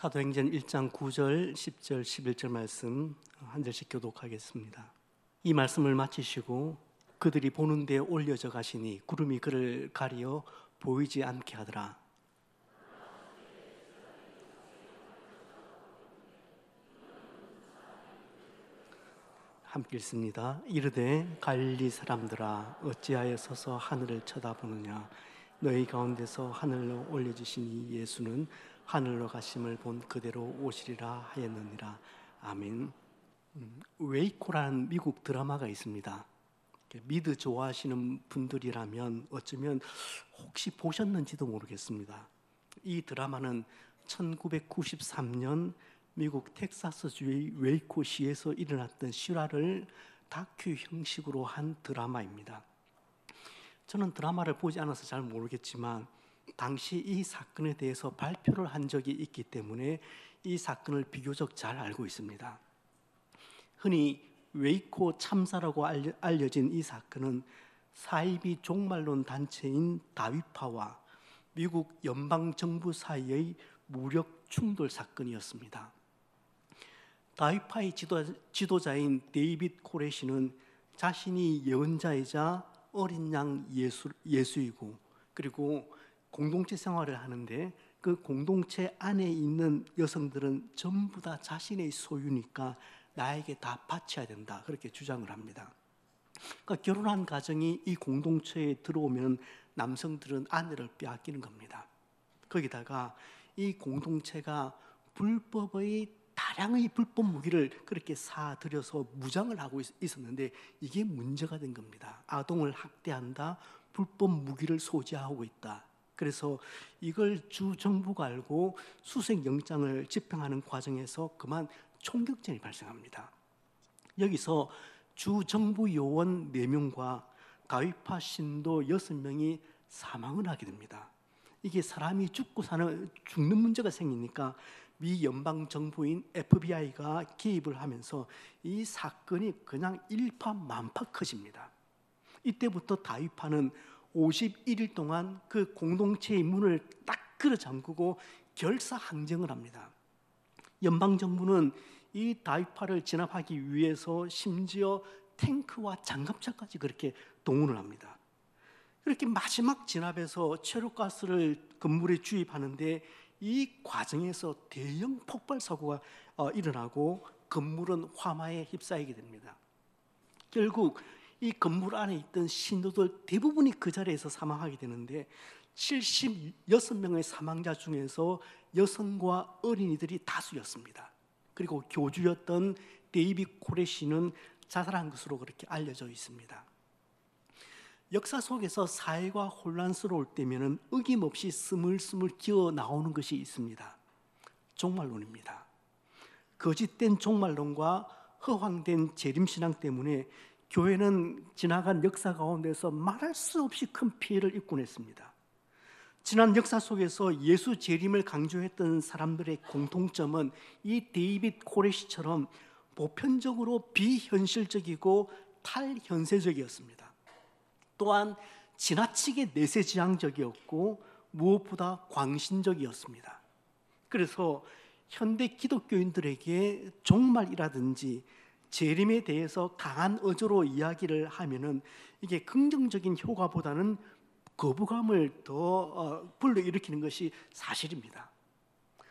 사도행전 1장 9절, 10절, 11절 말씀 한 절씩 교독하겠습니다. 이 말씀을 마치시고 그들이 보는 데 올려져 가시니 구름이 그를 가리어 보이지 않게 하더라. 함께 읽습니다. 이르되 갈릴리 사람들아 어찌하여 서서 하늘을 쳐다보느냐. 너희 가운데서 하늘로 올려지신 이 예수는 하늘로 가심을 본 그대로 오시리라 하였느니라. 아멘. 웨이코라는 미국 드라마가 있습니다. 미드 좋아하시는 분들이라면 어쩌면 혹시 보셨는지도 모르겠습니다. 이 드라마는 1993년 미국 텍사스주의 웨이코시에서 일어났던 실화를 다큐 형식으로 한 드라마입니다. 저는 드라마를 보지 않아서 잘 모르겠지만 당시 이 사건에 대해서 발표를 한 적이 있기 때문에 이 사건을 비교적 잘 알고 있습니다. 흔히 웨이코 참사라고 알려진 이 사건은 사이비 종말론 단체인 다윗파와 미국 연방정부 사이의 무력 충돌 사건이었습니다. 다윗파의 지도자인 데이빗 코레시는 자신이 예언자이자 어린 양 예수이고 그리고 공동체 생활을 하는데 그 공동체 안에 있는 여성들은 전부 다 자신의 소유니까 나에게 다 바쳐야 된다, 그렇게 주장을 합니다. 그러니까 결혼한 가정이 이 공동체에 들어오면 남성들은 아내를 빼앗기는 겁니다. 거기다가 이 공동체가 다량의 불법 무기를 그렇게 사들여서 무장을 하고 있었는데 이게 문제가 된 겁니다. 아동을 학대한다, 불법 무기를 소지하고 있다. 그래서 이걸 주 정부가 알고 수색영장을 집행하는 과정에서 그만 총격전이 발생합니다. 여기서 주 정부 요원 4명과 다윗파 신도 6명이 사망을 하게 됩니다. 이게 사람이 죽는 문제가 생기니까 미 연방 정부인 FBI가 개입을 하면서 이 사건이 그냥 일파만파 커집니다. 이때부터 다윗파는 51일 동안 그 공동체의 문을 딱 끌어 잠그고 결사항쟁을 합니다. 연방정부는 이 다윗파를 진압하기 위해서 심지어 탱크와 장갑차까지 그렇게 동원을 합니다. 그렇게 마지막 진압에서 체류가스를 건물에 주입하는데 이 과정에서 대형 폭발 사고가 일어나고 건물은 화마에 휩싸이게 됩니다. 결국 이 건물 안에 있던 신도들 대부분이 그 자리에서 사망하게 되는데 76명의 사망자 중에서 여성과 어린이들이 다수였습니다. 그리고 교주였던 데이빗 코레시는 자살한 것으로 그렇게 알려져 있습니다. 역사 속에서 사회가 혼란스러울 때면은 어김없이 스물스물 기어 나오는 것이 있습니다. 종말론입니다. 거짓된 종말론과 허황된 재림신앙 때문에 교회는 지나간 역사 가운데서 말할 수 없이 큰 피해를 입곤 했습니다. 지난 역사 속에서 예수 재림을 강조했던 사람들의 공통점은 이 데이빗 코레시처럼 보편적으로 비현실적이고 탈현세적이었습니다. 또한 지나치게 내세지향적이었고 무엇보다 광신적이었습니다. 그래서 현대 기독교인들에게 종말이라든지 재림에 대해서 강한 어조로 이야기를 하면은 이게 긍정적인 효과보다는 거부감을 더 불러일으키는 것이 사실입니다.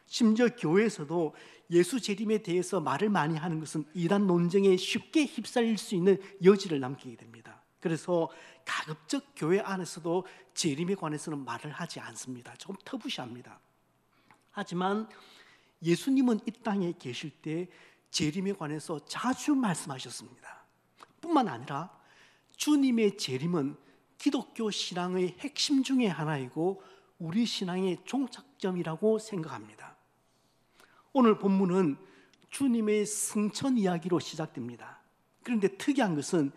심지어 교회에서도 예수 재림에 대해서 말을 많이 하는 것은 이단 논쟁에 쉽게 휩쓸릴 수 있는 여지를 남기게 됩니다. 그래서 가급적 교회 안에서도 재림에 관해서는 말을 하지 않습니다. 조금 터부시합니다. 하지만 예수님은 이 땅에 계실 때 재림에 관해서 자주 말씀하셨습니다. 뿐만 아니라 주님의 재림은 기독교 신앙의 핵심 중에 하나이고 우리 신앙의 종착점이라고 생각합니다. 오늘 본문은 주님의 승천 이야기로 시작됩니다. 그런데 특이한 것은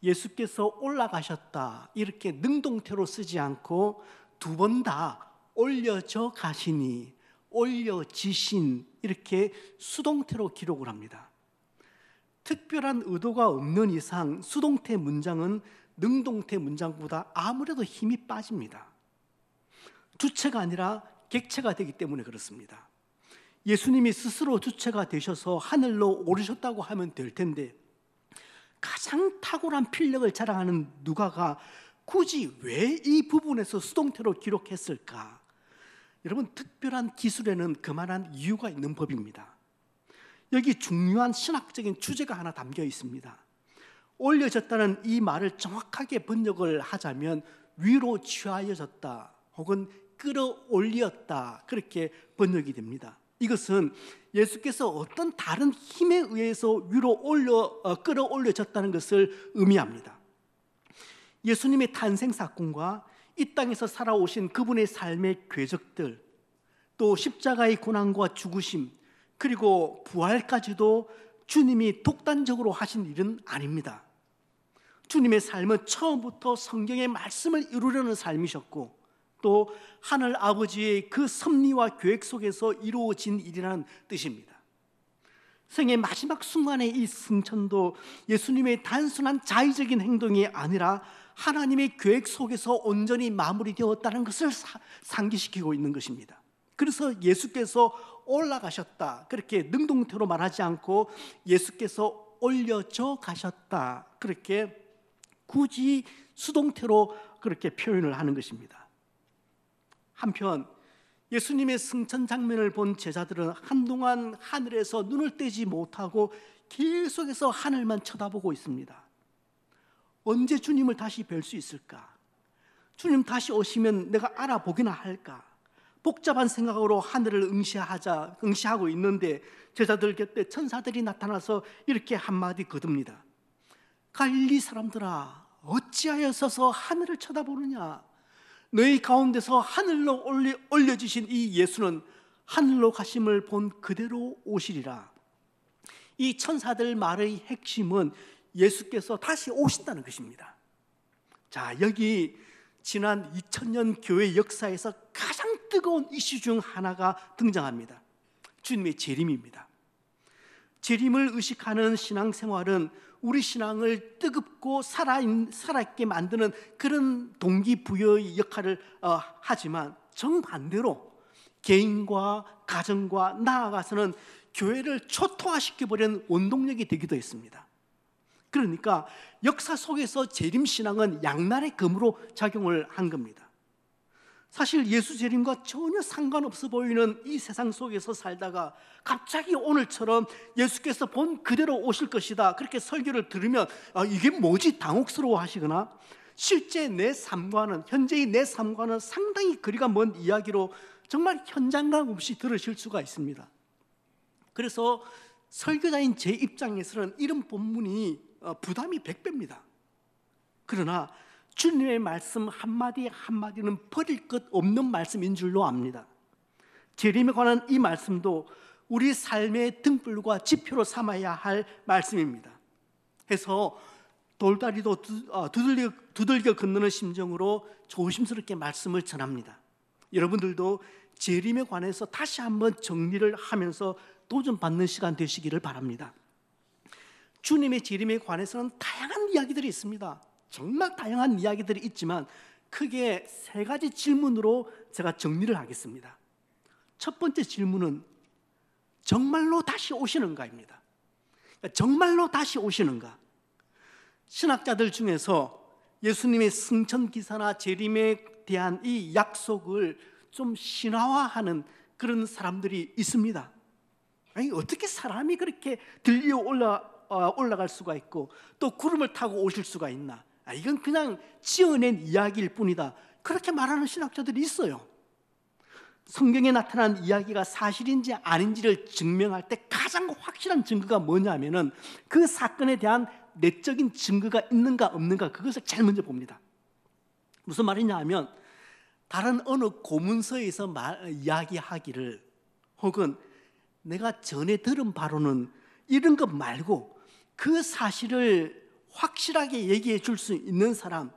예수께서 올라가셨다 이렇게 능동태로 쓰지 않고 2번 다 올려져 가시니, 올려지신 이렇게 수동태로 기록을 합니다. 특별한 의도가 없는 이상 수동태 문장은 능동태 문장보다 아무래도 힘이 빠집니다. 주체가 아니라 객체가 되기 때문에 그렇습니다. 예수님이 스스로 주체가 되셔서 하늘로 오르셨다고 하면 될 텐데, 가장 탁월한 필력을 자랑하는 누가가 굳이 왜 이 부분에서 수동태로 기록했을까? 여러분, 특별한 기술에는 그만한 이유가 있는 법입니다. 여기 중요한 신학적인 주제가 하나 담겨 있습니다. 올려졌다는 이 말을 정확하게 번역을 하자면 위로 취하여졌다 혹은 끌어올렸다, 그렇게 번역이 됩니다. 이것은 예수께서 어떤 다른 힘에 의해서 위로 끌어올려졌다는 것을 의미합니다. 예수님의 탄생 사건과 이 땅에서 살아오신 그분의 삶의 궤적들, 또 십자가의 고난과 죽으심, 그리고 부활까지도 주님이 독단적으로 하신 일은 아닙니다. 주님의 삶은 처음부터 성경의 말씀을 이루려는 삶이셨고, 또 하늘 아버지의 그 섭리와 계획 속에서 이루어진 일이라는 뜻입니다. 생의 마지막 순간의 이 승천도 예수님의 단순한 자의적인 행동이 아니라 하나님의 계획 속에서 온전히 마무리되었다는 것을 상기시키고 있는 것입니다. 그래서 예수께서 올라가셨다, 그렇게 능동태로 말하지 않고 예수께서 올려져 가셨다, 그렇게 굳이 수동태로 그렇게 표현을 하는 것입니다. 한편 예수님의 승천 장면을 본 제자들은 한동안 하늘에서 눈을 떼지 못하고 계속해서 하늘만 쳐다보고 있습니다. 언제 주님을 다시 뵐 수 있을까? 주님 다시 오시면 내가 알아보기나 할까? 복잡한 생각으로 하늘을 응시하고 있는데 제자들 곁에 천사들이 나타나서 이렇게 한마디 거둡니다. 갈릴리 사람들아, 어찌하여 서서 하늘을 쳐다보느냐? 너희 가운데서 하늘로 올려지신 이 예수는 하늘로 가심을 본 그대로 오시리라. 이 천사들 말의 핵심은 예수께서 다시 오신다는 것입니다. 자, 여기 지난 2000년 교회 역사에서 가장 뜨거운 이슈 중 하나가 등장합니다. 주님의 재림입니다. 재림을 의식하는 신앙생활은 우리 신앙을 뜨겁고 살아있게 만드는 그런 동기부여의 역할을 하지만, 정반대로 개인과 가정과 나아가서는 교회를 초토화시켜버리는 원동력이 되기도 했습니다. 그러니까 역사 속에서 재림신앙은 양날의 검으로 작용을 한 겁니다. 사실 예수 재림과 전혀 상관없어 보이는 이 세상 속에서 살다가 갑자기 오늘처럼 예수께서 본 그대로 오실 것이다, 그렇게 설교를 들으면 이게 뭐지 당혹스러워 하시거나, 실제 내 삶과는, 현재의 내 삶과는 상당히 거리가 먼 이야기로 정말 현장감 없이 들으실 수가 있습니다. 그래서 설교자인 제 입장에서는 이런 본문이 부담이 100배입니다. 그러나 주님의 말씀 한마디 한마디는 버릴 것 없는 말씀인 줄로 압니다. 재림에 관한 이 말씀도 우리 삶의 등불과 지표로 삼아야 할 말씀입니다. 해서 돌다리도 두들겨 건너는 심정으로 조심스럽게 말씀을 전합니다. 여러분들도 재림에 관해서 다시 한번 정리를 하면서 도전받는 시간 되시기를 바랍니다. 주님의 재림에 관해서는 다양한 이야기들이 있습니다. 정말 다양한 이야기들이 있지만 크게 세 가지 질문으로 제가 정리를 하겠습니다. 첫 번째 질문은 정말로 다시 오시는가입니다. 정말로 다시 오시는가? 신학자들 중에서 예수님의 승천 기사나 재림에 대한 이 약속을 좀 신화화하는 그런 사람들이 있습니다. 아니, 어떻게 사람이 그렇게 들려 올라갈 수가 있고 또 구름을 타고 오실 수가 있나? 이건 그냥 지어낸 이야기일 뿐이다, 그렇게 말하는 신학자들이 있어요. 성경에 나타난 이야기가 사실인지 아닌지를 증명할 때 가장 확실한 증거가 뭐냐면은 그 사건에 대한 내적인 증거가 있는가 없는가, 그것을 제일 먼저 봅니다. 무슨 말이냐 하면, 다른 어느 고문서에서 이야기하기를, 혹은 내가 전에 들은 바로는 이런 것 말고 그 사실을 확실하게 얘기해 줄 수 있는 사람,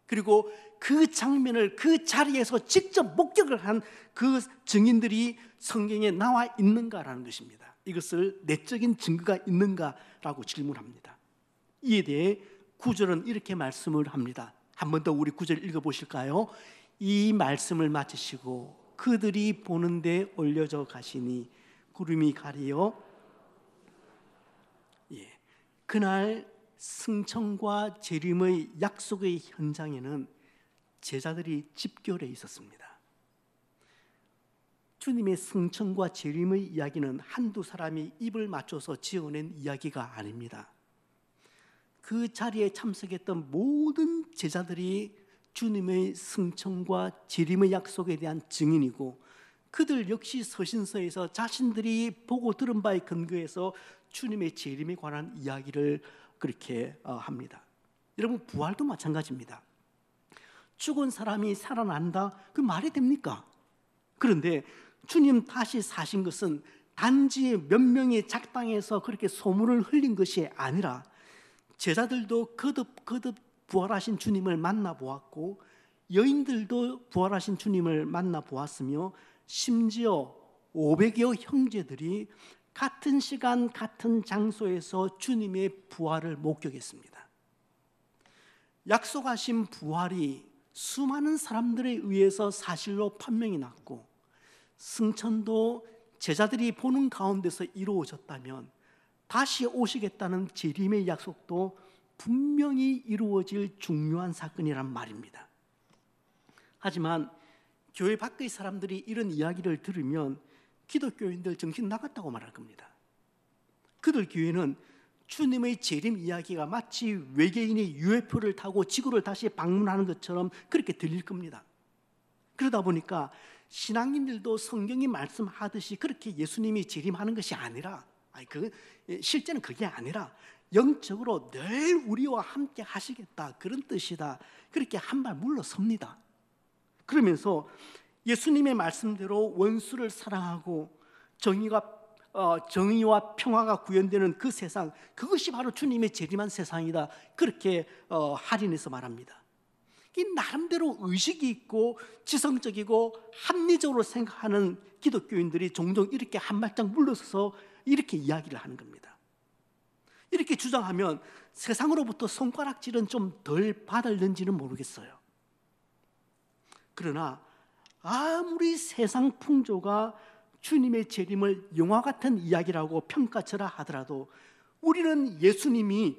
그리고 그 장면을 그 자리에서 직접 목격을 한 그 증인들이 성경에 나와 있는가라는 것입니다. 이것을 내적인 증거가 있는가라고 질문합니다. 이에 대해 구절은 이렇게 말씀을 합니다. 한 번 더 우리 구절 읽어보실까요? 이 말씀을 마치시고 그들이 보는데 올려져 가시니 구름이 가리요. 예, 그날 승천과 재림의 약속의 현장에는 제자들이 집결해 있었습니다. 주님의 승천과 재림의 이야기는 한두 사람이 입을 맞춰서 지어낸 이야기가 아닙니다. 그 자리에 참석했던 모든 제자들이 주님의 승천과 재림의 약속에 대한 증인이고, 그들 역시 서신서에서 자신들이 보고 들은 바에 근거해서 주님의 재림에 관한 이야기를 그렇게 합니다. 여러분, 부활도 마찬가지입니다. 죽은 사람이 살아난다, 그 말이 됩니까? 그런데 주님 다시 사신 것은 단지 몇 명의 작당에서 그렇게 소문을 흘린 것이 아니라 제자들도 거듭 부활하신 주님을 만나보았고, 여인들도 부활하신 주님을 만나보았으며, 심지어 500여 형제들이 같은 시간 같은 장소에서 주님의 부활을 목격했습니다. 약속하신 부활이 수많은 사람들에 의해서 사실로 판명이 났고, 승천도 제자들이 보는 가운데서 이루어졌다면 다시 오시겠다는 재림의 약속도 분명히 이루어질 중요한 사건이란 말입니다. 하지만 교회 밖의 사람들이 이런 이야기를 들으면 기독교인들 정신 나갔다고 말할 겁니다. 그들 교회는 주님의 재림 이야기가 마치 외계인이 UFO를 타고 지구를 다시 방문하는 것처럼 그렇게 들릴 겁니다. 그러다 보니까 신앙인들도 성경이 말씀하듯이 그렇게 예수님이 재림하는 것이 아니라, 실제는 그게 아니라 영적으로 늘 우리와 함께 하시겠다, 그런 뜻이다, 그렇게 한 발 물러섭니다. 그러면서 예수님의 말씀대로 원수를 사랑하고 정의와 평화가 구현되는 그 세상, 그것이 바로 주님의 재림한 세상이다, 그렇게 할인해서 말합니다. 이 나름대로 의식이 있고 지성적이고 합리적으로 생각하는 기독교인들이 종종 이렇게 한 발짝 물러서서 이렇게 이야기를 하는 겁니다. 이렇게 주장하면 세상으로부터 손가락질은 좀 덜 받을는지는 모르겠어요. 그러나 아무리 세상 풍조가 주님의 재림을 영화 같은 이야기라고 평가처라 하더라도 우리는 예수님이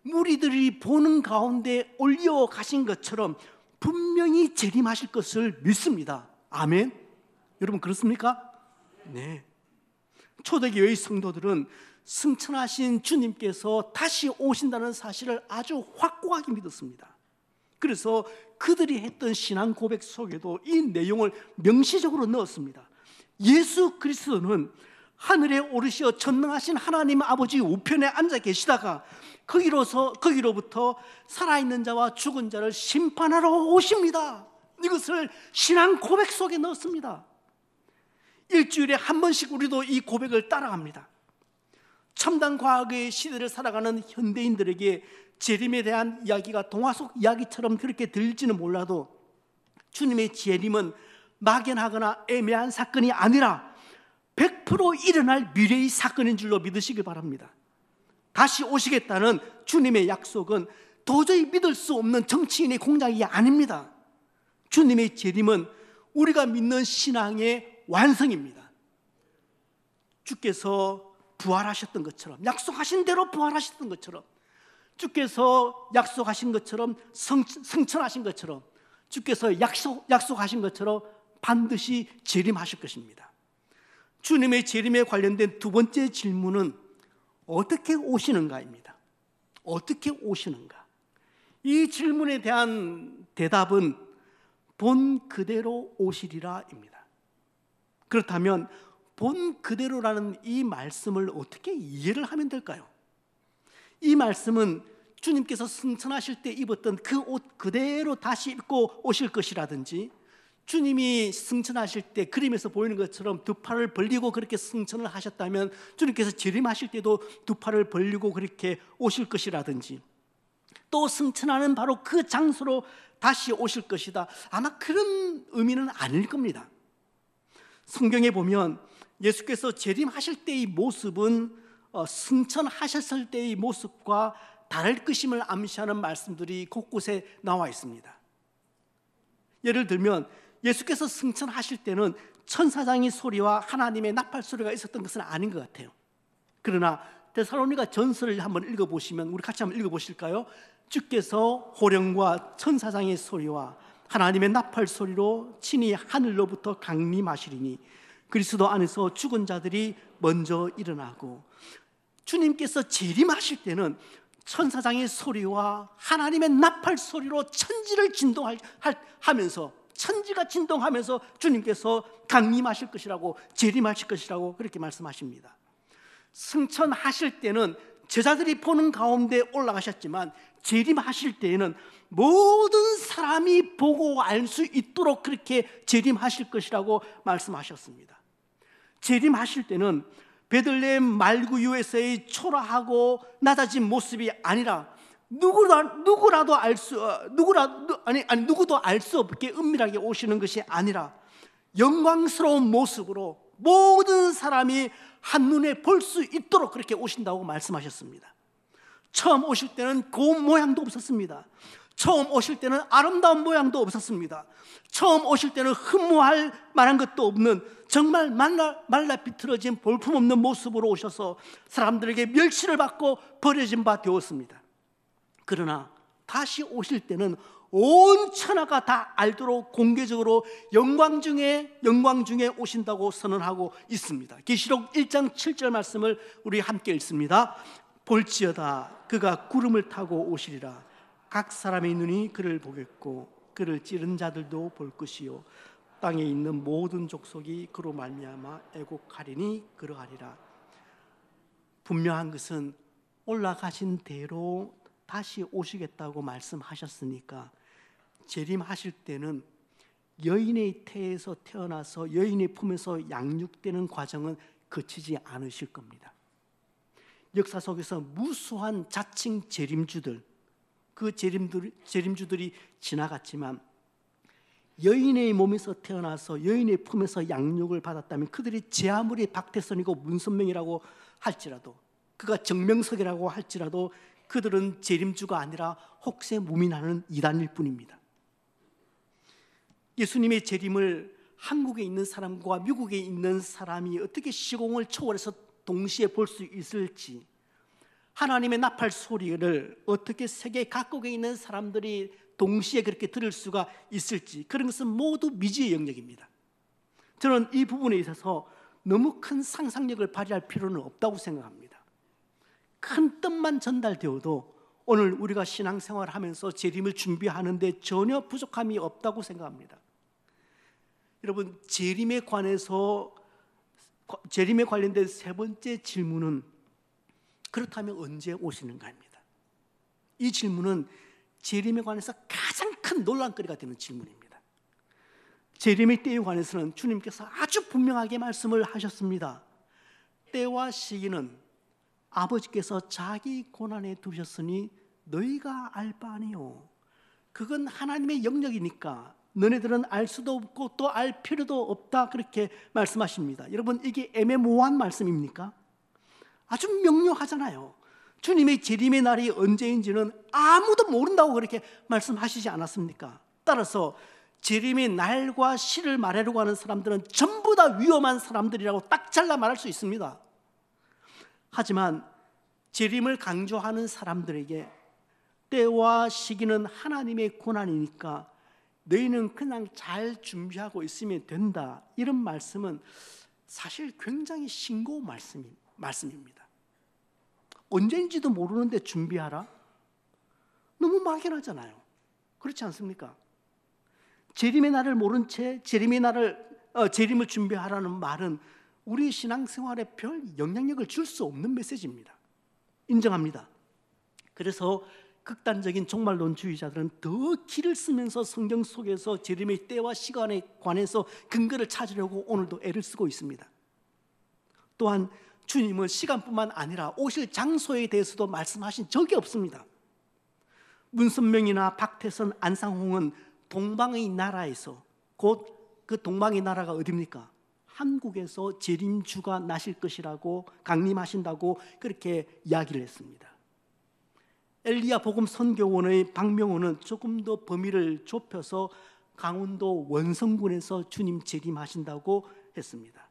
무리들이 보는 가운데 올려 가신 것처럼 분명히 재림하실 것을 믿습니다. 아멘. 여러분, 그렇습니까? 네. 초대교회의 성도들은 승천하신 주님께서 다시 오신다는 사실을 아주 확고하게 믿었습니다. 그래서 그들이 했던 신앙 고백 속에도 이 내용을 명시적으로 넣었습니다. 예수 그리스도는 하늘에 오르시어 전능하신 하나님 아버지 우편에 앉아 계시다가 거기로부터 살아있는 자와 죽은 자를 심판하러 오십니다. 이것을 신앙 고백 속에 넣었습니다. 일주일에 한 번씩 우리도 이 고백을 따라갑니다. 첨단 과학의 시대를 살아가는 현대인들에게 재림에 대한 이야기가 동화 속 이야기처럼 그렇게 들릴지는 몰라도 주님의 재림은 막연하거나 애매한 사건이 아니라 100% 일어날 미래의 사건인 줄로 믿으시길 바랍니다. 다시 오시겠다는 주님의 약속은 도저히 믿을 수 없는 정치인의 공작이 아닙니다. 주님의 재림은 우리가 믿는 신앙의 완성입니다. 주께서 부활하셨던 것처럼, 약속하신 대로 부활하셨던 것처럼, 주께서 약속하신 것처럼 승천하신 것처럼, 주께서 약속하신 것처럼 반드시 재림하실 것입니다. 주님의 재림에 관련된 두 번째 질문은 어떻게 오시는가입니다. 어떻게 오시는가? 이 질문에 대한 대답은 본 그대로 오시리라입니다. 그렇다면 본 그대로라는 이 말씀을 어떻게 이해를 하면 될까요? 이 말씀은 주님께서 승천하실 때 입었던 그 옷 그대로 다시 입고 오실 것이라든지, 주님이 승천하실 때 그림에서 보이는 것처럼 두 팔을 벌리고 그렇게 승천을 하셨다면 주님께서 재림하실 때도 두 팔을 벌리고 그렇게 오실 것이라든지, 또 승천하는 바로 그 장소로 다시 오실 것이다, 아마 그런 의미는 아닐 겁니다. 성경에 보면 예수께서 재림하실 때의 모습은 승천하셨을 때의 모습과 다를 것임을 암시하는 말씀들이 곳곳에 나와 있습니다. 예를 들면 예수께서 승천하실 때는 천사장의 소리와 하나님의 나팔 소리가 있었던 것은 아닌 것 같아요. 그러나 데살로니가 전서를 한번 읽어보시면, 우리 같이 한번 읽어보실까요? 주께서 호령과 천사장의 소리와 하나님의 나팔 소리로 친히 하늘로부터 강림하시리니 그리스도 안에서 죽은 자들이 먼저 일어나고, 주님께서 재림하실 때는 천사장의 소리와 하나님의 나팔 소리로 천지를 진동하면서, 천지가 진동하면서 주님께서 강림하실 것이라고, 재림하실 것이라고 그렇게 말씀하십니다. 승천하실 때는 제자들이 보는 가운데 올라가셨지만 재림하실 때에는 모든 사람이 보고 알 수 있도록 그렇게 재림하실 것이라고 말씀하셨습니다. 재림하실 때는 베들레헴 말구유에서의 초라하고 낮아진 모습이 아니라 누구도 알 수 없게 은밀하게 오시는 것이 아니라 영광스러운 모습으로 모든 사람이 한눈에 볼 수 있도록 그렇게 오신다고 말씀하셨습니다. 처음 오실 때는 고운 모양도 없었습니다. 처음 오실 때는 아름다운 모양도 없었습니다. 처음 오실 때는 흠모할 만한 것도 없는, 정말 말라 비틀어진 볼품없는 모습으로 오셔서 사람들에게 멸시를 받고 버려진 바 되었습니다. 그러나 다시 오실 때는 온 천하가 다 알도록 공개적으로 영광 중에 오신다고 선언하고 있습니다. 계시록 1장 7절 말씀을 우리 함께 읽습니다. 볼지어다 그가 구름을 타고 오시리라. 각 사람의 눈이 그를 보겠고 그를 찌른 자들도 볼 것이요 땅에 있는 모든 족속이 그로 말미암아 애곡하리니 그러하리라. 분명한 것은 올라가신 대로 다시 오시겠다고 말씀하셨으니까 재림하실 때는 여인의 태에서 태어나서 여인의 품에서 양육되는 과정은 거치지 않으실 겁니다. 역사 속에서 무수한 자칭 재림주들, 그 재림주들이 지나갔지만 여인의 몸에서 태어나서 여인의 품에서 양육을 받았다면 그들이 제 아무리 박태선이고 문선명이라고 할지라도, 그가 정명석이라고 할지라도 그들은 재림주가 아니라 혹세무민하는 이단일 뿐입니다. 예수님의 재림을 한국에 있는 사람과 미국에 있는 사람이 어떻게 시공을 초월해서 동시에 볼 수 있을지, 하나님의 나팔 소리를 어떻게 세계 각국에 있는 사람들이 동시에 그렇게 들을 수가 있을지, 그런 것은 모두 미지의 영역입니다. 저는 이 부분에 있어서 너무 큰 상상력을 발휘할 필요는 없다고 생각합니다. 큰 뜻만 전달되어도 오늘 우리가 신앙생활을 하면서 재림을 준비하는데 전혀 부족함이 없다고 생각합니다. 여러분, 재림에 관련된 세 번째 질문은 그렇다면 언제 오시는가입니다. 이 질문은 재림에 관해서 가장 큰 논란거리가 되는 질문입니다. 재림의 때에 관해서는 주님께서 아주 분명하게 말씀을 하셨습니다. 때와 시기는 아버지께서 자기 고난에 두셨으니 너희가 알 바 아니요. 그건 하나님의 영역이니까 너네들은 알 수도 없고 또 알 필요도 없다, 그렇게 말씀하십니다. 여러분, 이게 애매모호한 말씀입니까? 아주 명료하잖아요. 주님의 재림의 날이 언제인지는 아무도 모른다고 그렇게 말씀하시지 않았습니까? 따라서 재림의 날과 시를 말하려고 하는 사람들은 전부 다 위험한 사람들이라고 딱 잘라 말할 수 있습니다. 하지만 재림을 강조하는 사람들에게 때와 시기는 하나님의 고난이니까 너희는 그냥 잘 준비하고 있으면 된다, 이런 말씀은 사실 굉장히 싱거운 말씀입니다. 언제인지도 모르는데 준비하라? 너무 막연하잖아요. 그렇지 않습니까? 재림의 날을 모른 채 재림을 준비하라는 말은 우리 신앙생활에 별 영향력을 줄 수 없는 메시지입니다. 인정합니다. 그래서 극단적인 종말론주의자들은 더 기를 쓰면서 성경 속에서 재림의 때와 시간에 관해서 근거를 찾으려고 오늘도 애를 쓰고 있습니다. 또한 주님은 시간뿐만 아니라 오실 장소에 대해서도 말씀하신 적이 없습니다. 문선명이나 박태선, 안상홍은 동방의 나라에서, 곧 그 동방의 나라가 어디입니까? 한국에서 재림주가 나실 것이라고, 강림하신다고 그렇게 이야기를 했습니다. 엘리야 복음 선교원의 박명호는 조금 더 범위를 좁혀서 강원도 원성군에서 주님 재림하신다고 했습니다.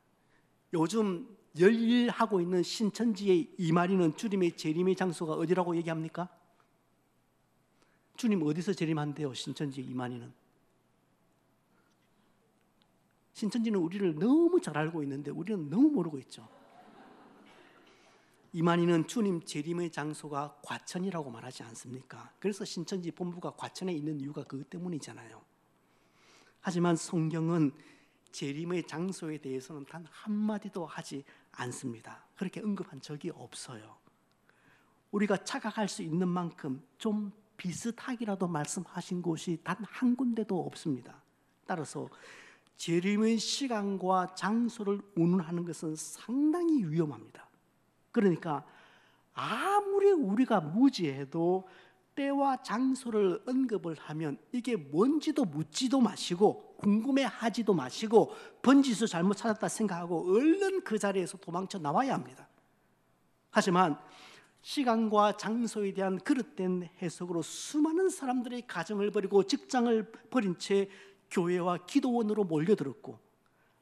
요즘 열일하고 있는 신천지의 이만희는 주님의 재림의 장소가 어디라고 얘기합니까? 주님 어디서 재림한대요? 신천지의 이만희는. 신천지는 우리를 너무 잘 알고 있는데 우리는 너무 모르고 있죠. 이만희는 주님 재림의 장소가 과천이라고 말하지 않습니까? 그래서 신천지 본부가 과천에 있는 이유가 그것 때문이잖아요. 하지만 성경은 재림의 장소에 대해서는 단 한마디도 하지 않습니다. 그렇게 언급한 적이 없어요. 우리가 착각할 수 있는 만큼 좀 비슷하기라도 말씀하신 곳이 단 한 군데도 없습니다. 따라서 재림의 시간과 장소를 운운하는 것은 상당히 위험합니다. 그러니까 아무리 우리가 무지해도 때와 장소를 언급을 하면 이게 뭔지도 묻지도 마시고 궁금해하지도 마시고 번지수 잘못 찾았다 생각하고 얼른 그 자리에서 도망쳐 나와야 합니다. 하지만 시간과 장소에 대한 그릇된 해석으로 수많은 사람들이 가정을 버리고 직장을 버린 채 교회와 기도원으로 몰려들었고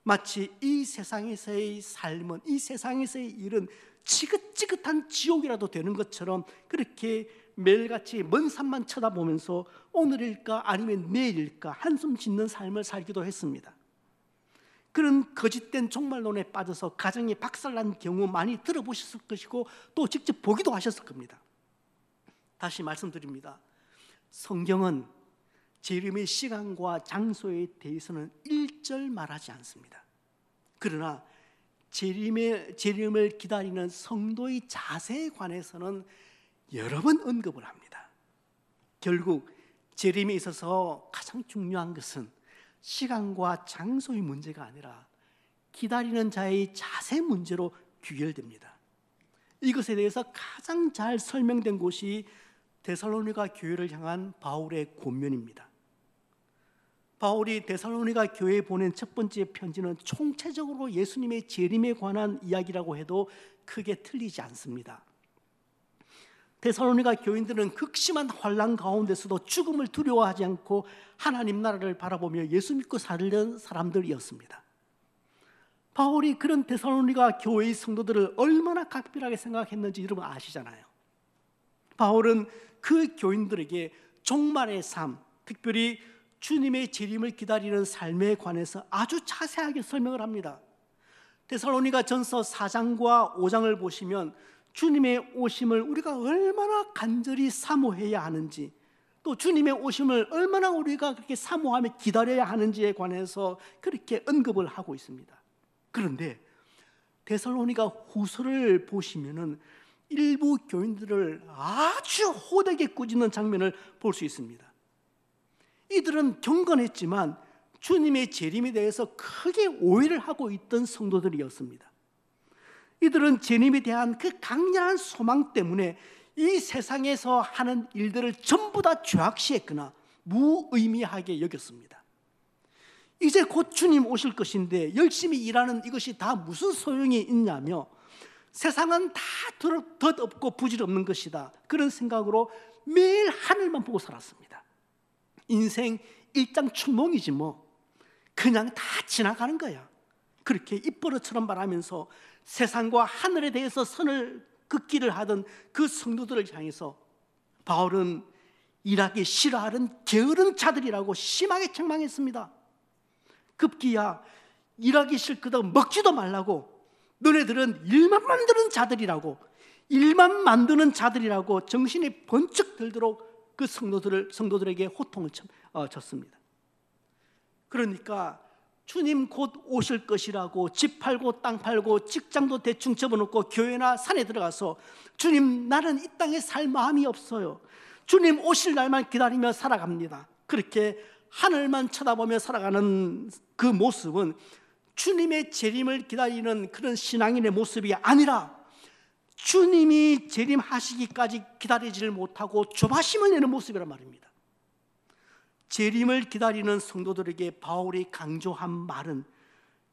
마치 이 세상에서의 삶은, 이 세상에서의 일은 지긋지긋한 지옥이라도 되는 것처럼 그렇게 매일같이 먼 산만 쳐다보면서 오늘일까 아니면 내일일까 한숨 짓는 삶을 살기도 했습니다. 그런 거짓된 종말론에 빠져서 가정이 박살난 경우 많이 들어보셨을 것이고 또 직접 보기도 하셨을 겁니다. 다시 말씀드립니다. 성경은 재림의 시간과 장소에 대해서는 일절 말하지 않습니다. 그러나 재림을 기다리는 성도의 자세에 관해서는 여러 번 언급을 합니다. 결국 재림에 있어서 가장 중요한 것은 시간과 장소의 문제가 아니라 기다리는 자의 자세 문제로 귀결됩니다. 이것에 대해서 가장 잘 설명된 곳이 데살로니가 교회를 향한 바울의 권면입니다. 바울이 데살로니가 교회에 보낸 첫 번째 편지는 총체적으로 예수님의 재림에 관한 이야기라고 해도 크게 틀리지 않습니다. 데살로니가 교인들은 극심한 환난 가운데서도 죽음을 두려워하지 않고 하나님 나라를 바라보며 예수 믿고 살던 사람들이었습니다. 바울이 그런 데살로니가 교회의 성도들을 얼마나 각별하게 생각했는지 여러분 아시잖아요. 바울은 그 교인들에게 종말의 삶, 특별히 주님의 재림을 기다리는 삶에 관해서 아주 자세하게 설명을 합니다. 데살로니가 전서 4장과 5장을 보시면 주님의 오심을 우리가 얼마나 간절히 사모해야 하는지, 또 주님의 오심을 얼마나 우리가 그렇게 사모하며 기다려야 하는지에 관해서 그렇게 언급을 하고 있습니다. 그런데 데살로니가 후서를 보시면은 일부 교인들을 아주 호되게 꾸짖는 장면을 볼 수 있습니다. 이들은 경건했지만 주님의 재림에 대해서 크게 오해를 하고 있던 성도들이었습니다. 이들은 재림에 대한 그 강렬한 소망 때문에 이 세상에서 하는 일들을 전부 다 죄악시했거나 무의미하게 여겼습니다. 이제 곧 주님 오실 것인데 열심히 일하는 이것이 다 무슨 소용이 있냐며 세상은 다 덧없고 부질없는 것이다, 그런 생각으로 매일 하늘만 보고 살았습니다. 인생 일장춘몽이지 뭐, 그냥 다 지나가는 거야. 그렇게 입버릇처럼 말하면서 세상과 하늘에 대해서 선을 긋기를 하던 그 성도들을 향해서 바울은 일하기 싫어하는 게으른 자들이라고 심하게 책망했습니다. 급기야 일하기 싫거든 먹지도 말라고, 너네들은 일만 만드는 자들이라고, 일만 만드는 자들이라고 정신이 번쩍 들도록 그 성도들에게 호통을 쳤습니다. 그러니까 주님 곧 오실 것이라고 집 팔고 땅 팔고 직장도 대충 접어놓고 교회나 산에 들어가서 주님 나는 이 땅에 살 마음이 없어요, 주님 오실 날만 기다리며 살아갑니다, 그렇게 하늘만 쳐다보며 살아가는 그 모습은 주님의 재림을 기다리는 그런 신앙인의 모습이 아니라 주님이 재림하시기까지 기다리지를 못하고 조바심을 내는 모습이란 말입니다. 재림을 기다리는 성도들에게 바울이 강조한 말은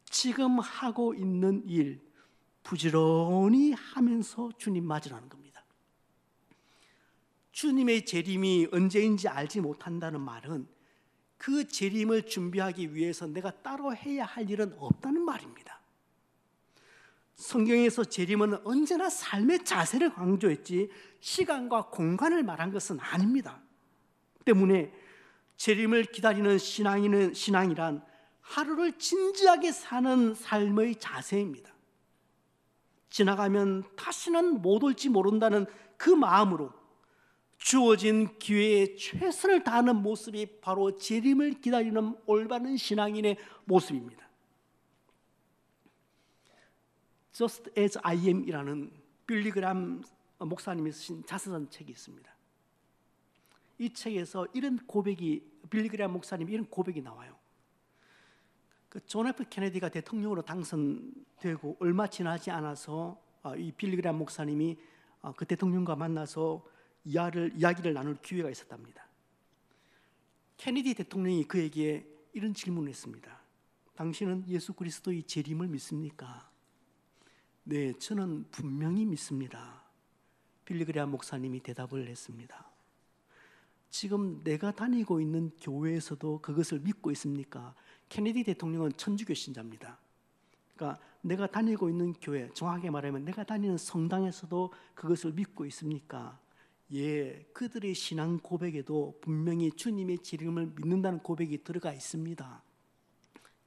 지금 하고 있는 일 부지런히 하면서 주님 맞으라는 겁니다. 주님의 재림이 언제인지 알지 못한다는 말은 그 재림을 준비하기 위해서 내가 따로 해야 할 일은 없다는 말입니다. 성경에서 재림은 언제나 삶의 자세를 강조했지 시간과 공간을 말한 것은 아닙니다. 때문에 재림을 기다리는 신앙이란 하루를 진지하게 사는 삶의 자세입니다. 지나가면 다시는 못 올지 모른다는 그 마음으로 주어진 기회에 최선을 다하는 모습이 바로 재림을 기다리는 올바른 신앙인의 모습입니다. Just as I am이라는 빌리그람 목사님이 쓰신 자서전 책이 있습니다. 이 책에서 이런 고백이, 빌리그람 목사님 이런 고백이 나와요. 존 F 케네디가 대통령으로 당선되고 얼마 지나지 않아서 이 빌리그람 목사님이 그 대통령과 만나서 이야기를 나눌 기회가 있었답니다. 케네디 대통령이 그에게 이런 질문을 했습니다. 당신은 예수 그리스도의 재림을 믿습니까? 네, 저는 분명히 믿습니다. 빌리그람 목사님이 대답을 했습니다. 지금 내가 다니고 있는 교회에서도 그것을 믿고 있습니까? 케네디 대통령은 천주교 신자입니다. 그러니까 내가 다니고 있는 교회, 정확하게 말하면 내가 다니는 성당에서도 그것을 믿고 있습니까? 예, 그들의 신앙 고백에도 분명히 주님의 재림을 믿는다는 고백이 들어가 있습니다.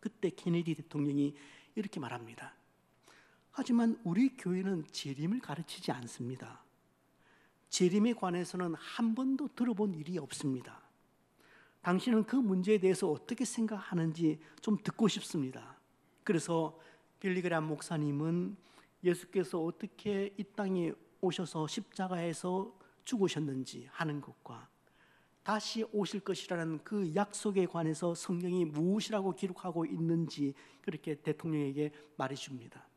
그때 케네디 대통령이 이렇게 말합니다. 하지만 우리 교회는 재림을 가르치지 않습니다. 재림에 관해서는 한 번도 들어본 일이 없습니다. 당신은 그 문제에 대해서 어떻게 생각하는지 좀 듣고 싶습니다. 그래서 빌리그람 목사님은 예수께서 어떻게 이 땅에 오셔서 십자가에서 죽으셨는지 하는 것과 다시 오실 것이라는 그 약속에 관해서 성경이 무엇이라고 기록하고 있는지 그렇게 대통령에게 말해줍니다.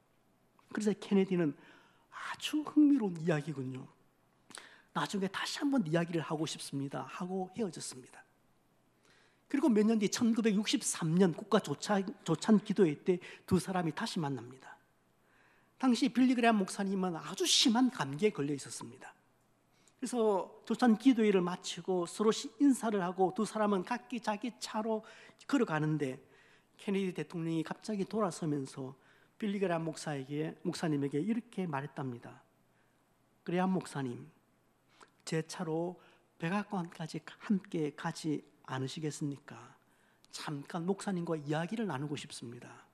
그래서 케네디는 아주 흥미로운 이야기군요. 나중에 다시 한번 이야기를 하고 싶습니다 하고 헤어졌습니다. 그리고 몇 년 뒤 1963년 국가 조찬 기도회 때 두 사람이 다시 만납니다. 당시 빌리그람 목사님은 아주 심한 감기에 걸려 있었습니다. 그래서 조찬 기도회를 마치고 서로 인사를 하고 두 사람은 각기 자기 차로 걸어가는데 케네디 대통령이 갑자기 돌아서면서 빌리그람 목사님에게 이렇게 말했답니다. 그래야 목사님, 제 차로 백악관까지 함께 가지 않으시겠습니까? 잠깐 목사님과 이야기를 나누고 싶습니다.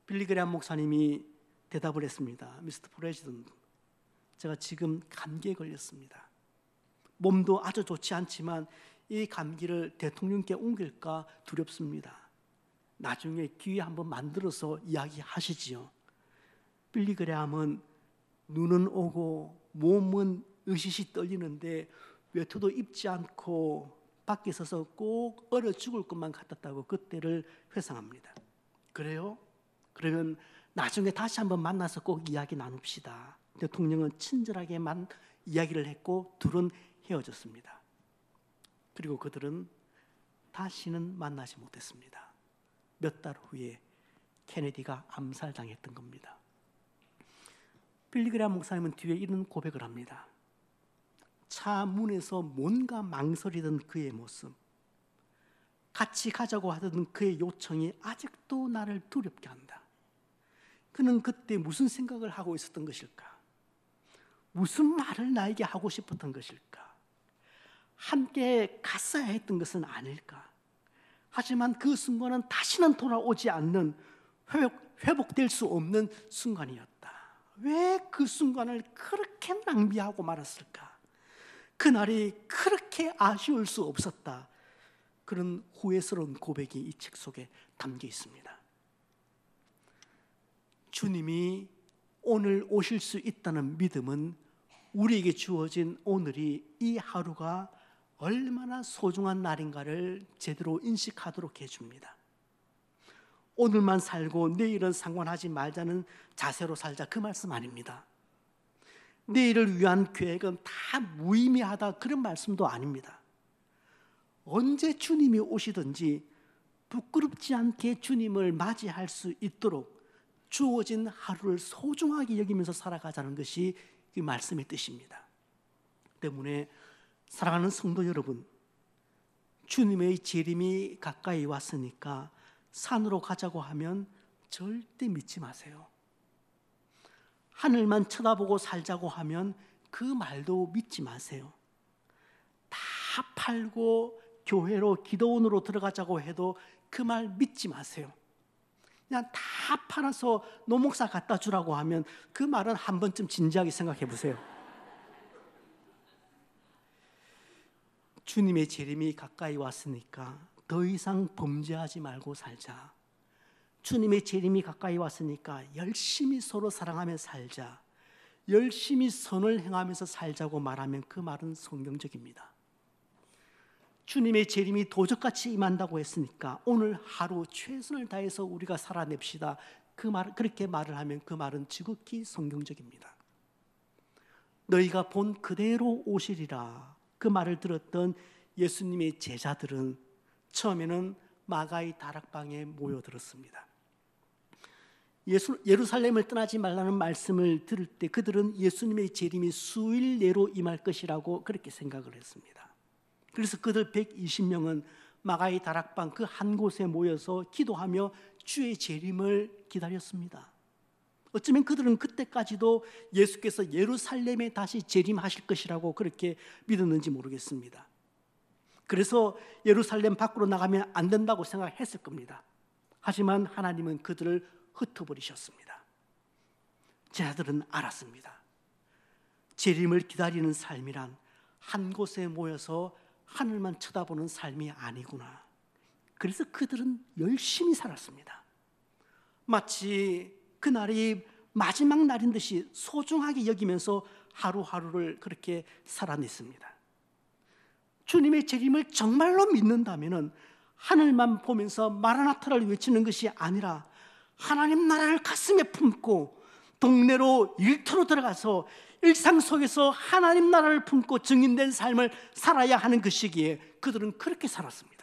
빌리그람 목사님이 대답을 했습니다. 미스터 프레지던트, 제가 지금 감기에 걸렸습니다. 몸도 아주 좋지 않지만 이 감기를 대통령께 옮길까 두렵습니다. 나중에 기회 한번 만들어서 이야기하시지요. 빌리그람은 눈은 오고 몸은 으시시 떨리는데 외투도 입지 않고 밖에 서서 꼭 얼어 죽을 것만 같았다고 그때를 회상합니다. 그래요? 그러면 나중에 다시 한번 만나서 꼭 이야기 나눕시다. 대통령은 친절하게만 이야기를 했고 둘은 헤어졌습니다. 그리고 그들은 다시는 만나지 못했습니다. 몇 달 후에 케네디가 암살당했던 겁니다. 빌리그람 목사님은 뒤에 이런 고백을 합니다. 차 문에서 뭔가 망설이던 그의 모습, 같이 가자고 하던 그의 요청이 아직도 나를 두렵게 한다. 그는 그때 무슨 생각을 하고 있었던 것일까? 무슨 말을 나에게 하고 싶었던 것일까? 함께 갔어야 했던 것은 아닐까? 하지만 그 순간은 다시는 돌아오지 않는 회복될 수 없는 순간이었다. 왜 그 순간을 그렇게 낭비하고 말았을까? 그날이 그렇게 아쉬울 수 없었다. 그런 후회스러운 고백이 이 책 속에 담겨 있습니다. 주님이 오늘 오실 수 있다는 믿음은 우리에게 주어진 오늘이, 이 하루가 얼마나 소중한 날인가를 제대로 인식하도록 해줍니다. 오늘만 살고 내일은 상관하지 말자는 자세로 살자, 그 말씀 아닙니다. 내일을 위한 계획은 다 무의미하다, 그런 말씀도 아닙니다. 언제 주님이 오시든지 부끄럽지 않게 주님을 맞이할 수 있도록 주어진 하루를 소중하게 여기면서 살아가자는 것이 이 말씀의 뜻입니다. 때문에 사랑하는 성도 여러분, 주님의 재림이 가까이 왔으니까 산으로 가자고 하면 절대 믿지 마세요. 하늘만 쳐다보고 살자고 하면 그 말도 믿지 마세요. 다 팔고 교회로 기도원으로 들어가자고 해도 그 말 믿지 마세요. 그냥 다 팔아서 노목사 갖다 주라고 하면 그 말은 한 번쯤 진지하게 생각해 보세요. 주님의 재림이 가까이 왔으니까 더 이상 범죄하지 말고 살자. 주님의 재림이 가까이 왔으니까 열심히 서로 사랑하며 살자. 열심히 선을 행하면서 살자고 말하면 그 말은 성경적입니다. 주님의 재림이 도적같이 임한다고 했으니까 오늘 하루 최선을 다해서 우리가 살아냅시다. 그렇게 말을 하면 그 말은 지극히 성경적입니다. 너희가 본 그대로 오시리라. 그 말을 들었던 예수님의 제자들은 처음에는 마가의 다락방에 모여들었습니다. 예루살렘을 떠나지 말라는 말씀을 들을 때 그들은 예수님의 재림이 수일 내로 임할 것이라고 그렇게 생각을 했습니다. 그래서 그들 120명은 마가의 다락방 그 한 곳에 모여서 기도하며 주의 재림을 기다렸습니다. 어쩌면 그들은 그때까지도 예수께서 예루살렘에 다시 재림하실 것이라고 그렇게 믿었는지 모르겠습니다. 그래서 예루살렘 밖으로 나가면 안 된다고 생각했을 겁니다. 하지만 하나님은 그들을 흩어버리셨습니다. 제자들은 알았습니다. 재림을 기다리는 삶이란 한 곳에 모여서 하늘만 쳐다보는 삶이 아니구나. 그래서 그들은 열심히 살았습니다. 마치 그날이 마지막 날인 듯이 소중하게 여기면서 하루하루를 그렇게 살아냈습니다. 주님의 재림을 정말로 믿는다면 하늘만 보면서 마라나타를 외치는 것이 아니라 하나님 나라를 가슴에 품고 동네로 일터로 들어가서 일상 속에서 하나님 나라를 품고 증인된 삶을 살아야 하는 것이기에 그들은 그렇게 살았습니다.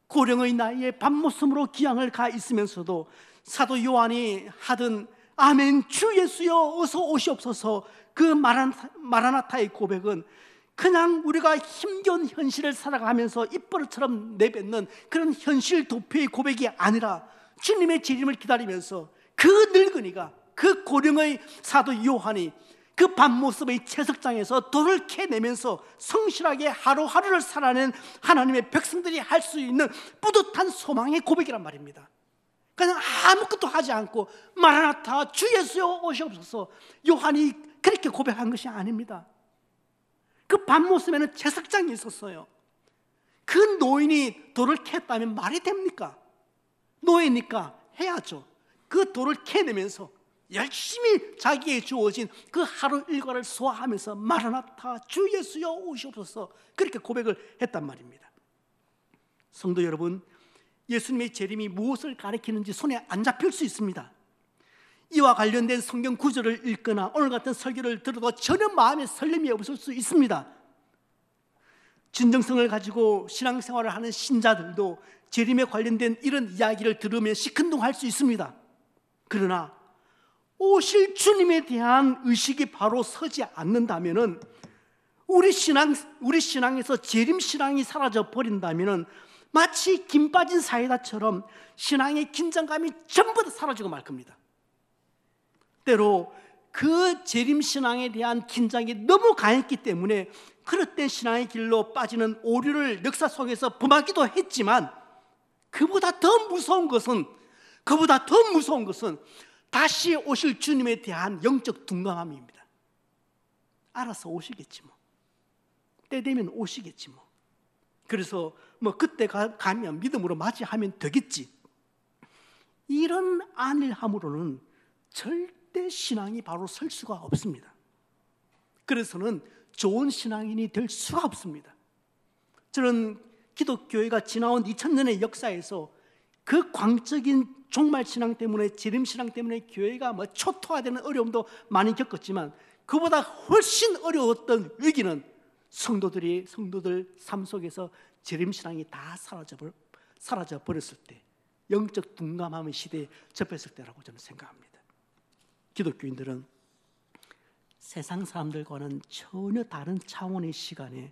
고령의 나이에 밤모섬으로 기양을 가 있으면서도 사도 요한이 하던 아멘 주 예수여 어서 오시옵소서 그 마라나타의 고백은 그냥 우리가 힘겨운 현실을 살아가면서 입버릇처럼 내뱉는 그런 현실 도피의 고백이 아니라 주님의 재림을 기다리면서 그 늙은이가 그 고령의 사도 요한이 그 밤모습의 채석장에서 돌을 캐내면서 성실하게 하루하루를 살아낸 하나님의 백성들이 할 수 있는 뿌듯한 소망의 고백이란 말입니다. 그냥 아무것도 하지 않고 마라나타 주 예수여 오시옵소서 요한이 그렇게 고백한 것이 아닙니다. 그 밤모습에는 채석장이 있었어요. 그 노인이 돌을 캤다면 말이 됩니까? 노예니까 해야죠. 그 돌을 캐내면서 열심히 자기에 주어진 그 하루 일과를 소화하면서 마라나타 주 예수여 오시옵소서 그렇게 고백을 했단 말입니다. 성도 여러분, 예수님의 재림이 무엇을 가리키는지 손에 안 잡힐 수 있습니다. 이와 관련된 성경 구절을 읽거나 오늘 같은 설교를 들어도 전혀 마음에 설렘이 없을 수 있습니다. 진정성을 가지고 신앙생활을 하는 신자들도 재림에 관련된 이런 이야기를 들으면 시큰둥할 수 있습니다. 그러나 오실 주님에 대한 의식이 바로 서지 않는다면 우리 신앙에서 재림 신앙이 사라져 버린다면 마치 김 빠진 사이다처럼 신앙의 긴장감이 전부 다 사라지고 말 겁니다. 때로 그 재림 신앙에 대한 긴장이 너무 강했기 때문에 그릇된 신앙의 길로 빠지는 오류를 역사 속에서 범하기도 했지만 그보다 더 무서운 것은 다시 오실 주님에 대한 영적 둔감함입니다. 알아서 오시겠지 뭐. 때 되면 오시겠지 뭐. 그래서 그때 가면 믿음으로 맞이하면 되겠지. 이런 안일함으로는 절대 신앙이 바로 설 수가 없습니다. 그래서는 좋은 신앙인이 될 수가 없습니다. 저는 기독교회가 지나온 2000년의 역사에서 그 광적인 종말 신앙 때문에 재림 신앙 때문에 교회가 초토화되는 어려움도 많이 겪었지만 그보다 훨씬 어려웠던 위기는 성도들 삶 속에서 재림 신앙이 다 사라져 버렸을 때, 영적 둔감함의 시대에 접했을 때라고 저는 생각합니다. 기독교인들은 세상 사람들과는 전혀 다른 차원의 시간에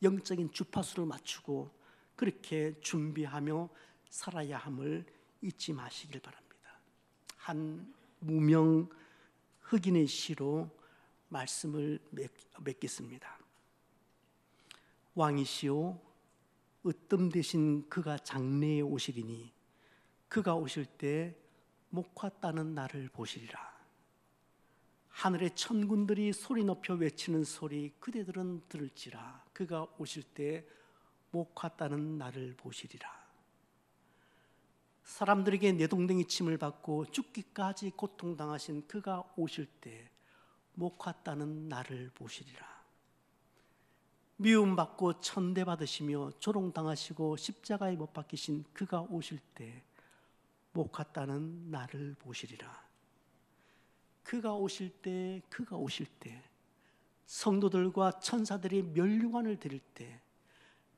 영적인 주파수를 맞추고 그렇게 준비하며 살아야 함을 잊지 마시길 바랍니다. 한 무명 흑인의 시로 말씀을 맺겠습니다. 왕이시오 으뜸 대신 그가 장래에 오시리니 그가 오실 때 목화 따는 날을 보시리라. 하늘의 천군들이 소리 높여 외치는 소리 그대들은 들을지라. 그가 오실 때 목화 따는 날을 보시리라. 사람들에게 내동댕이 침을 받고 죽기까지 고통당하신 그가 오실 때 목화 따는 날을 보시리라. 미움받고 천대받으시며 조롱당하시고 십자가에 못 박히신 그가 오실 때 목화 따는 날을 보시리라. 그가 오실 때 성도들과 천사들이 멸류관을 드릴 때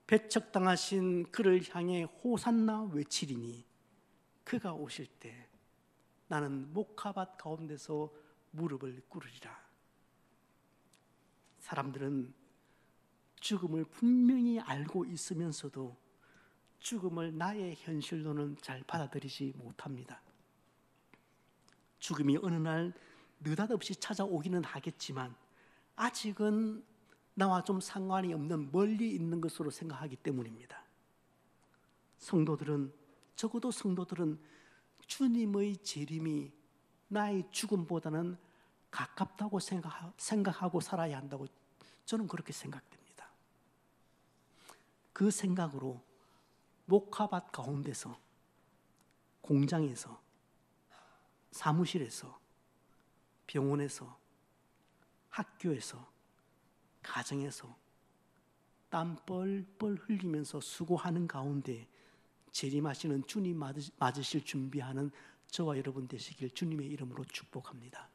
배척당하신 그를 향해 호산나 외치리니 그가 오실 때 나는 목화밭 가운데서 무릎을 꿇으리라. 사람들은 죽음을 분명히 알고 있으면서도 죽음을 나의 현실로는 잘 받아들이지 못합니다. 죽음이 어느 날 느닷없이 찾아오기는 하겠지만 아직은 나와 좀 상관이 없는 멀리 있는 것으로 생각하기 때문입니다. 적어도 성도들은 주님의 재림이 나의 죽음보다는 가깝다고 생각하고 살아야 한다고 저는 그렇게 생각됩니다. 그 생각으로 목화밭 가운데서, 공장에서, 사무실에서, 병원에서, 학교에서, 가정에서 땀 뻘뻘 흘리면서 수고하는 가운데 재림하시는 주님 맞으실 준비하는 저와 여러분 되시길 주님의 이름으로 축복합니다.